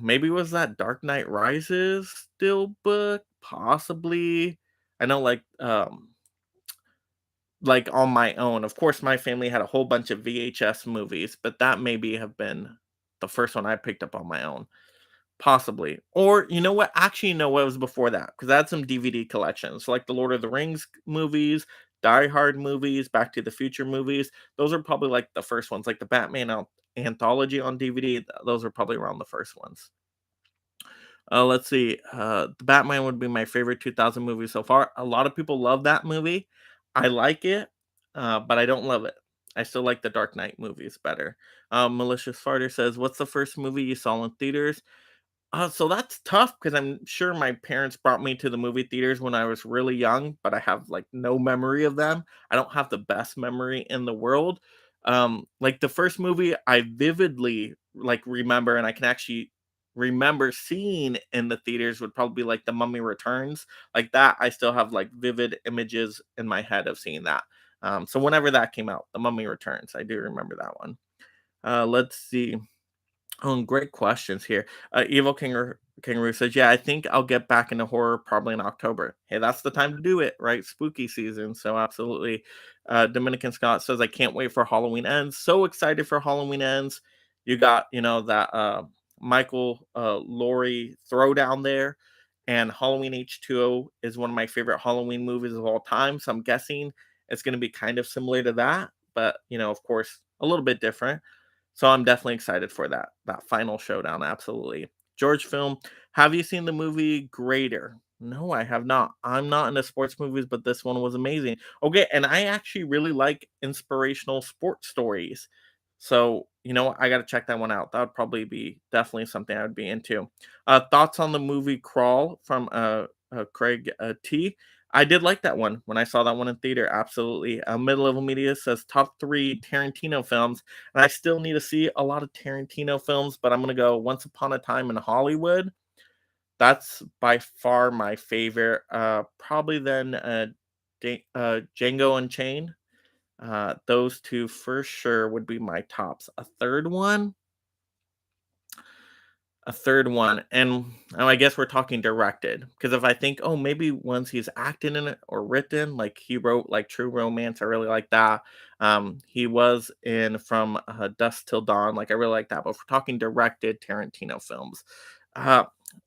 Maybe was that Dark Knight Rises still book? Possibly. I know like on my own. Of course, my family had a whole bunch of VHS movies, but that maybe have been the first one I picked up on my own. Possibly. Or you know what? Actually, no, what was before that? Because I had some DVD collections, so like the Lord of the Rings movies, Die Hard movies, Back to the Future movies. Those are probably like the first ones, like the Batman anthology on DVD. Those are probably around the first ones. Let's see. The Batman would be my favorite 2000 movie so far. A lot of people love that movie. I like it, but I don't love it. I still like the Dark Knight movies better. Malicious Farter says, "What's the first movie you saw in theaters?" So that's tough because I'm sure my parents brought me to the movie theaters when I was really young, but I have like no memory of them. I don't have the best memory in the world. Like the first movie I vividly like remember, and I can actually remember seeing in the theaters would probably be like The Mummy Returns. Like that, I still have like vivid images in my head of seeing that. So whenever that came out, The Mummy Returns, I do remember that one. Let's see. Oh, great questions here. Evil Kangaroo says, "Yeah, I think I'll get back into horror probably in October." Hey, that's the time to do it, right? Spooky season, so absolutely. Dominican Scott says, "I can't wait for Halloween Ends. So excited for Halloween Ends. You got, that Michael Laurie throwdown there, and Halloween H2O is one of my favorite Halloween movies of all time. So I'm guessing it's going to be kind of similar to that, but of course, a little bit different." So I'm definitely excited for that final showdown, absolutely. George Film, have you seen the movie Greater? No, I have not. I'm not into sports movies, but this one was amazing. Okay, and I actually really like inspirational sports stories. So, I got to check that one out. That would probably be definitely something I would be into. Thoughts on the movie Crawl from Craig T. I did like that one when I saw that one in theater. Absolutely. Mid level media says top three Tarantino films, and I still need to see a lot of Tarantino films, but I'm gonna go Once Upon a Time in Hollywood. That's by far my favorite. Probably then Django Unchained. Those two for sure would be my tops. A third one, and I guess we're talking directed, because if I think, oh, maybe once he's acted in it or written, like he wrote like True Romance, I really like that. He was in From Dusk Till Dawn, like I really like that. But if we're talking directed Tarantino films, uh,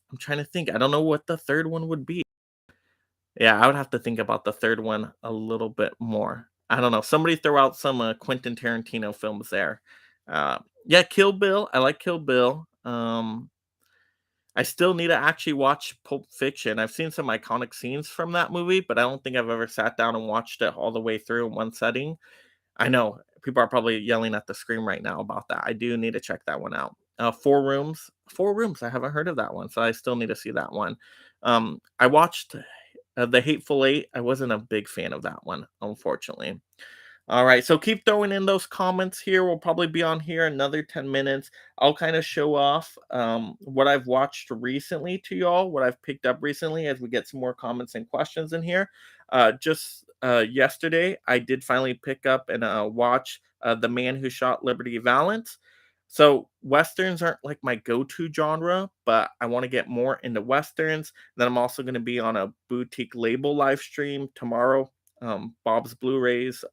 I'm trying to think. I don't know what the third one would be. Yeah, I would have to think about the third one a little bit more. I don't know. Somebody throw out some Quentin Tarantino films there. Yeah, Kill Bill. I like Kill Bill. I still need to actually watch Pulp Fiction. I've seen some iconic scenes from that movie, but I don't think I've ever sat down and watched it all the way through in one setting. I know people are probably yelling at the screen right now about that. I do need to check that one out. Four Rooms. Four Rooms. I haven't heard of that one, so I still need to see that one. I watched The Hateful Eight. I wasn't a big fan of that one, unfortunately. All right, so keep throwing in those comments here. We'll probably be on here another 10 minutes. I'll kind of show off what I've watched recently to y'all, what I've picked up recently as we get some more comments and questions in here. Just yesterday, I did finally pick up and watch The Man Who Shot Liberty Valance. So, Westerns aren't like my go to genre, but I want to get more into Westerns. Then I'm also going to be on a boutique label live stream tomorrow, Bob's Blu rays.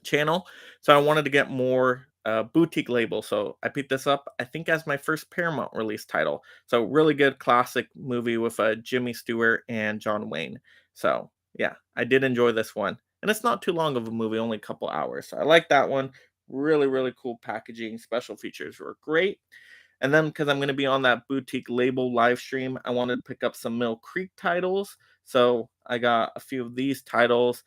Channel. So I wanted to get more boutique labels. So I picked this up, I think, as my first Paramount release title. So really good classic movie with Jimmy Stewart and John Wayne. So yeah, I did enjoy this one. And it's not too long of a movie, only a couple hours. So I like that one. Really, really cool packaging. Special features were great. And then because I'm going to be on that boutique label live stream, I wanted to pick up some Mill Creek titles. So I got a few of these titles.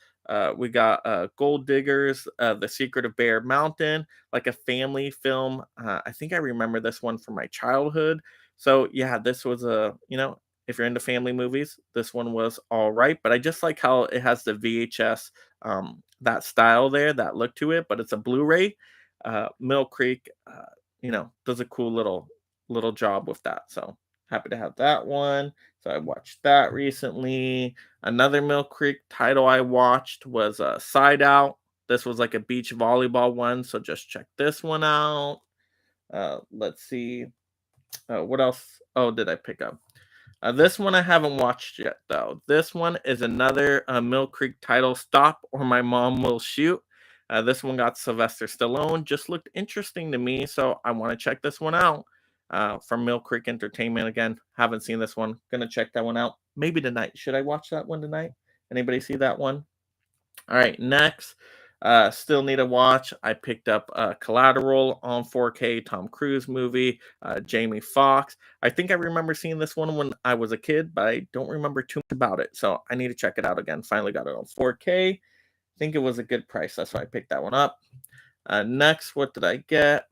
We got Gold Diggers, The Secret of Bear Mountain, like a family film. I think I remember this one from my childhood. So yeah, this was a, if you're into family movies, this one was all right. But I just like how it has the VHS, that style there, that look to it, but it's a Blu-ray. Mill Creek, does a cool little job with that. So happy to have that one. So I watched that recently. Another Mill Creek title I watched was Side Out. This was like a beach volleyball one, so just check this one out. Let's see. What else? Oh, did I pick up? This one I haven't watched yet, though. This one is another Mill Creek title, Stop or My Mom Will Shoot. This one got Sylvester Stallone. Just looked interesting to me, so I want to check this one out. From Mill Creek Entertainment again. Haven't seen this one. Gonna check that one out. Maybe tonight. Should I watch that one tonight? Anybody see that one? All right, next, still need to watch. I picked up Collateral on 4K, Tom Cruise movie, Jamie Foxx. I think I remember seeing this one when I was a kid, but I don't remember too much about it. So I need to check it out again. Finally got it on 4K. I think it was a good price. That's why I picked that one up. Next, what did I get?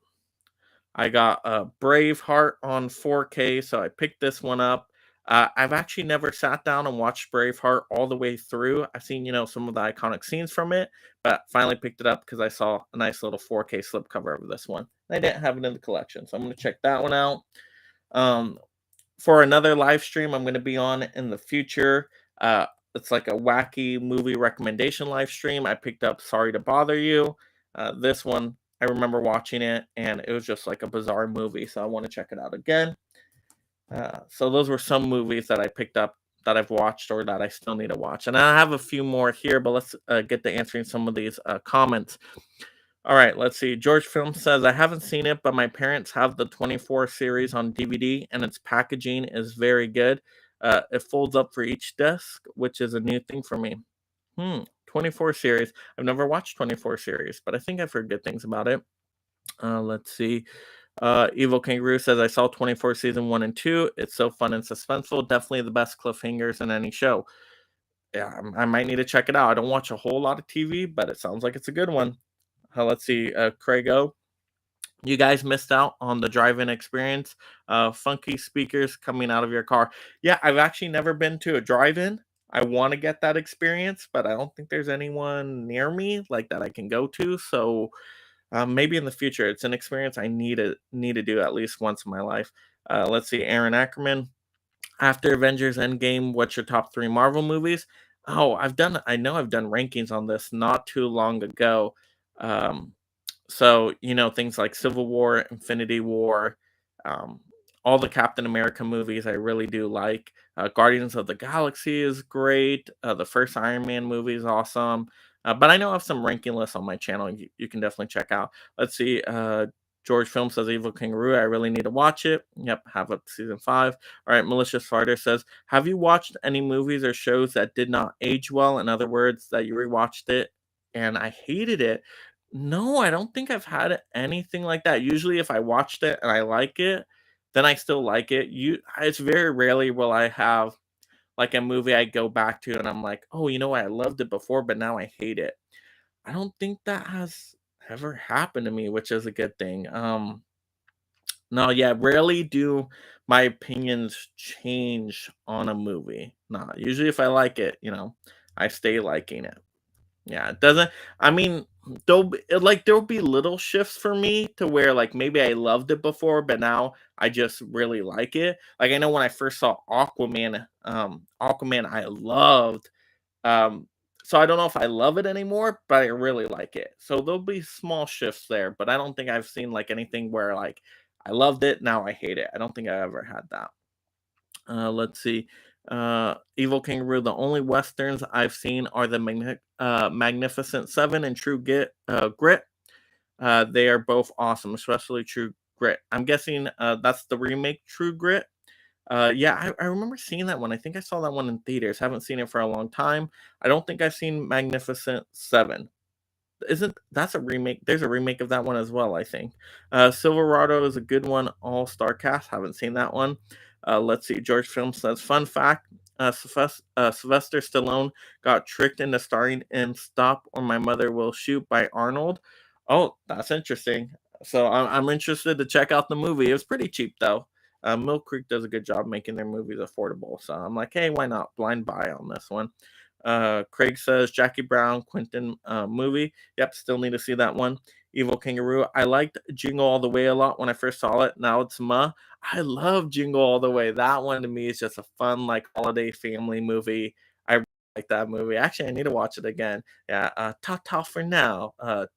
I got Braveheart on 4K, so I picked this one up. I've actually never sat down and watched Braveheart all the way through. I've seen, some of the iconic scenes from it, but finally picked it up because I saw a nice little 4K slipcover of this one. I didn't have it in the collection, so I'm going to check that one out. Um, for another live stream I'm going to be on in the future. It's like a wacky movie recommendation live stream. I picked up Sorry to Bother You. This one, I remember watching it, and it was just like a bizarre movie, so I want to check it out again. So those were some movies that I picked up that I've watched or that I still need to watch. And I have a few more here, but let's get to answering some of these comments. All right, let's see. George Film says, I haven't seen it, but my parents have the 24 series on DVD, and its packaging is very good. It folds up for each disc, which is a new thing for me. 24 series. I've never watched 24 series, but I think I've heard good things about it. Let's see. Evil Kangaroo says, I saw 24 season 1 and 2. It's so fun and suspenseful. Definitely the best cliffhangers in any show. Yeah, I might need to check it out. I don't watch a whole lot of TV, but it sounds like it's a good one. Let's see. Craig O. You guys missed out on the drive-in experience. Funky speakers coming out of your car. Yeah, I've actually never been to a drive-in. I want to get that experience, but I don't think there's anyone near me like that I can go to. So maybe in the future, it's an experience I need to do at least once in my life. Let's see, Aaron Ackerman. After Avengers Endgame, what's your top three Marvel movies? Oh, I know I've done rankings on this not too long ago. Um, so, things like Civil War, Infinity War, um, all the Captain America movies I really do like. Guardians of the Galaxy is great. The first Iron Man movie is awesome. But I know I have some ranking lists on my channel you can definitely check out. Let's see. George Film says Evil Kangaroo. I really need to watch it. Yep, have up to season 5. All right, Malicious Farter says, have you watched any movies or shows that did not age well? In other words, that you rewatched it and I hated it. No, I don't think I've had anything like that. Usually, if I watched it and I like it, then I still like it. It's very rarely will I have like a movie I go back to and I'm like, oh, you know what? I loved it before, but now I hate it. I don't think that has ever happened to me, which is a good thing. No, yeah, rarely do my opinions change on a movie. Nah, usually if I like it, I stay liking it. Yeah, it doesn't. I mean, there'll be little shifts for me to where like maybe I loved it before, but now I just really like it. Like I know when I first saw Aquaman I loved. Um, so I don't know if I love it anymore, but I really like it. So there'll be small shifts there, but I don't think I've seen like anything where like I loved it, now I hate it. I don't think I ever had that. Let's see. Evil Kangaroo. The only westerns I've seen are the Magnificent Seven and Grit. They are both awesome, especially True Grit. I'm guessing that's the remake True Grit. Yeah, I remember seeing that one. I think I saw that one in theaters. Haven't seen it for a long time. I don't think I've seen Magnificent Seven. Isn't that's a remake? There's a remake of that one as well, I think. Silverado is a good one. All star cast. Haven't seen that one. Let's see. George Film says, fun fact: Sylvester Stallone got tricked into starring in Stop or My Mother Will Shoot by Arnold. Oh, that's interesting. So I'm interested to check out the movie. It was pretty cheap though. Mill Creek does a good job making their movies affordable. So I'm like, hey, why not? Blind buy on this one. Craig says Jackie Brown, Quentin movie. Yep, still need to see that one. Evil Kangaroo. I liked Jingle All the Way a lot when I first saw it. Now it's I love Jingle All the Way. That one to me is just a fun, like holiday family movie. I really like that movie. Actually, I need to watch it again. Yeah, ta ta for now.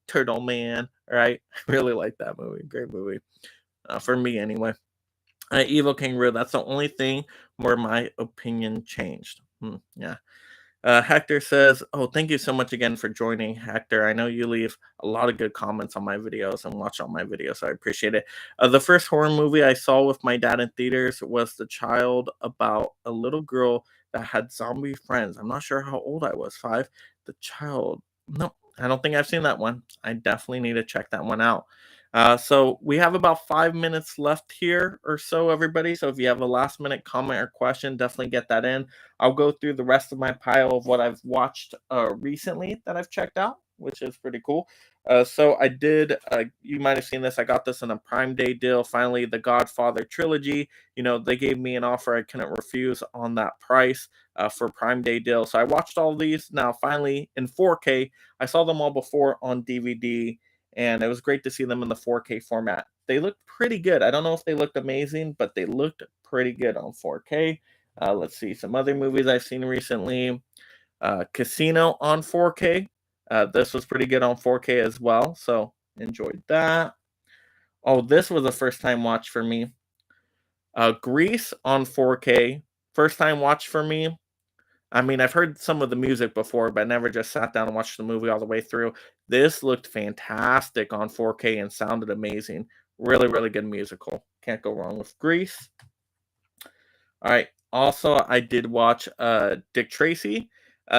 Turtle Man. Right, I really like that movie. Great movie for me anyway. Evil Kangaroo. That's the only thing where my opinion changed. Yeah. Hector says, "Oh, thank you so much again for joining, Hector. I know you leave a lot of good comments on my videos and watch all my videos, so I appreciate it." The first horror movie I saw with my dad in theaters was The Child, about a little girl that had zombie friends. I'm not sure how old I was, 5. The Child. No, I don't think I've seen that one. I definitely need to check that one out. So we have about 5 minutes left here or so, everybody. So if you have a last minute comment or question, definitely get that in. I'll go through the rest of my pile of what I've watched recently that I've checked out, which is pretty cool. So I did. You might have seen this. I got this in a Prime Day deal. Finally, the Godfather trilogy. You know, they gave me an offer I couldn't refuse on that price for Prime Day deal. So I watched all these now. Finally, in 4K. I saw them all before on DVD, and it was great to see them in the 4K format. They looked pretty good. I don't know if they looked amazing, but they looked pretty good on 4K. Let's see some other movies I've seen recently. Casino on 4K. This was pretty good on 4K as well, so enjoyed that. Oh, this was a first time watch for me. Grease on 4K. First time watch for me. I mean, I've heard some of the music before, but never just sat down and watched the movie all the way through. This looked fantastic on 4K and sounded amazing. Really, really good musical. Can't go wrong with Grease. All right. Also, I did watch Dick Tracy.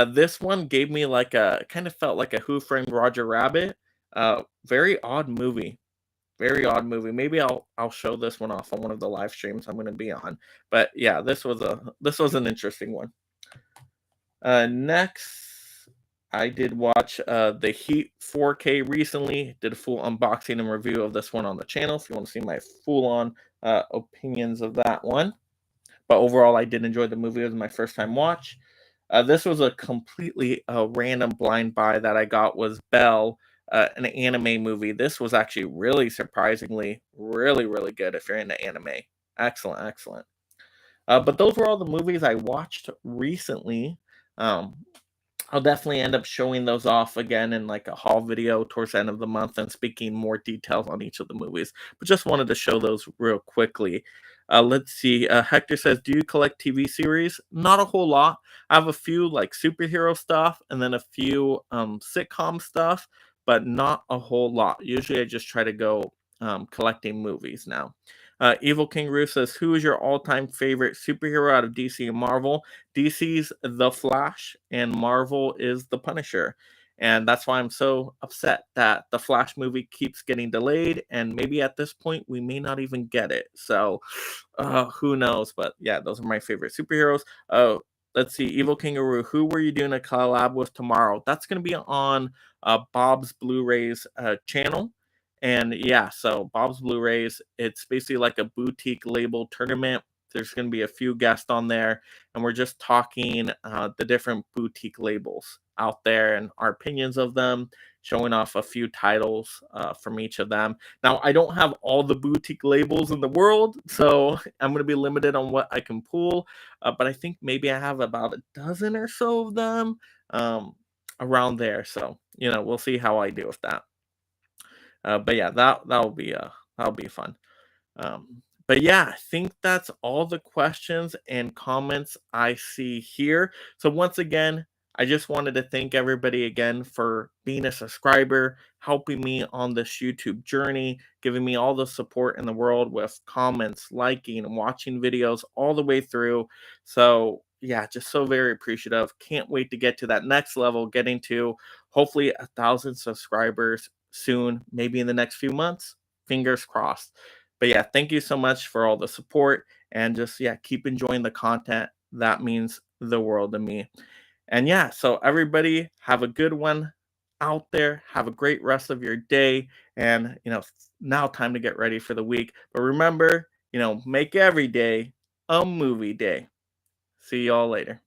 This one gave me like a kind of felt like a Who Framed Roger Rabbit. Very odd movie. Very odd movie. Maybe I'll show this one off on one of the live streams I'm going to be on. But yeah, this was an interesting one. Next, I did watch the Heat 4K recently. Did a full unboxing and review of this one on the channel. If you want to see my full on opinions of that one. But overall, I did enjoy the movie. It was my first time watch. This was a completely random blind buy that I got was Belle, an anime movie. This was actually really surprisingly really really good if you're into anime. Excellent, excellent. But those were all the movies I watched recently. Um, I'll definitely end up showing those off again in like a haul video towards the end of the month and speaking more details on each of the movies. But just wanted to show those real quickly. Let's see. Hector says, "Do you collect TV series?" Not a whole lot. I have a few like superhero stuff and then a few sitcom stuff, but not a whole lot. Usually, I just try to go collecting movies now. Evil Kangaroo says, "Who is your all-time favorite superhero out of DC and Marvel?" DC's The Flash and Marvel is The Punisher. And that's why I'm so upset that the Flash movie keeps getting delayed. And maybe at this point, we may not even get it. So who knows? But yeah, those are my favorite superheroes. Let's see. Evil Kangaroo, who were you doing a collab with tomorrow? That's going to be on Bob's Blu rays channel. And yeah, so Bob's Blu rays, it's basically like a boutique label tournament. There's going to be a few guests on there and we're just talking the different boutique labels out there and our opinions of them, showing off a few titles from each of them. Now, I don't have all the boutique labels in the world, so I'm going to be limited on what I can pull, but I think maybe I have about a dozen or so of them around there. So, you know, we'll see how I do with that. But yeah, that'll be fun. But yeah, I think that's all the questions and comments I see here. So once again, I just wanted to thank everybody again for being a subscriber, helping me on this YouTube journey, giving me all the support in the world with comments, liking, and watching videos all the way through. So yeah, just so very appreciative. Can't wait to get to that next level, getting to hopefully 1,000 subscribers soon, maybe in the next few months. Fingers crossed. But yeah, thank you so much for all the support and just yeah, keep enjoying the content. that means the world to me. And yeah, so everybody have a good one out there. Have a great rest of your day. And, now time to get ready for the week. But remember, make every day a movie day. See y'all later.